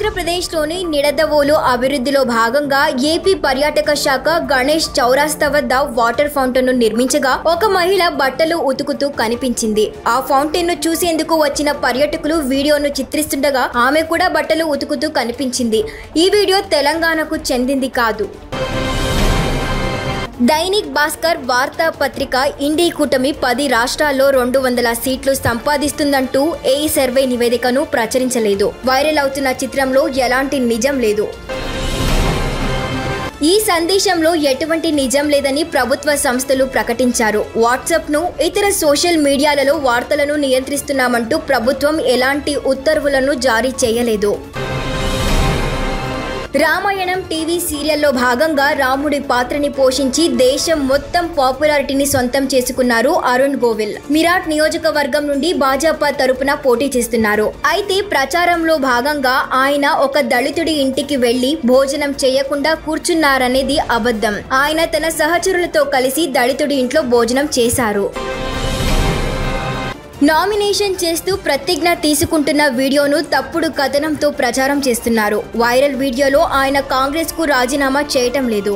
ఆంధ్రప్రదేశ్లోని నిడదవోలు అభివృద్ధిలో భాగంగా ఏపీ పర్యాటక శాఖ గణేష్ చౌరాస్తా వద్ద వాటర్ ఫౌంటైన్ ను నిర్మించగా ఒక మహిళ బట్టలు ఉతుకుతూ కనిపించింది. ఆ ఫౌంటైన్ ను చూసేందుకు వచ్చిన పర్యాటకులు వీడియోను చిత్రిస్తుండగా ఆమె కూడా బట్టలు ఉతుకుతూ కనిపించింది. ఈ వీడియో తెలంగాణకు చెందింది కాదు. దైనిక్ భాస్కర్ వార్తా పత్రిక ఇండి కూటమి 10 రాష్ట్రాల్లో 200 సీట్లు సంపాదిస్తుందంటూ ఏఈ సర్వే నివేదికను ప్రచురించలేదు. వైరల్ అవుతున్న చిత్రంలో ఎలాంటి నిజం లేదు. ఈ సందేశంలో ఎటువంటి నిజం లేదని ప్రభుత్వ సంస్థలు ప్రకటించారు. వాట్సాప్ను ఇతర సోషల్ మీడియాలలో వార్తలను నియంత్రిస్తున్నామంటూ ప్రభుత్వం ఎలాంటి ఉత్తర్వులను జారీ చేయలేదు. రామాయణం టీవీ సీరియల్లో భాగంగా రాముడి పాత్రని పోషించి దేశం మొత్తం పాపులారిటీని సొంతం చేసుకున్నారు అరుణ్ గోవిల్. మిరాట్ నియోజకవర్గం నుండి భాజపా తరపున పోటీ చేస్తున్నారు. అయితే ప్రచారంలో భాగంగా ఆయన ఒక దళితుడి ఇంటికి వెళ్లి భోజనం చేయకుండా కూర్చున్నారనేది అబద్ధం. ఆయన తన సహచరులతో కలిసి దళితుడి ఇంట్లో భోజనం చేశారు. నామినేషన్ చేస్తూ ప్రతిజ్ఞ తీసుకుంటున్న వీడియోను తప్పుడు కథనంతో ప్రచారం చేస్తున్నారు. వైరల్ వీడియోలో ఆయన కాంగ్రెస్ కు రాజీనామా చేయటం లేదు.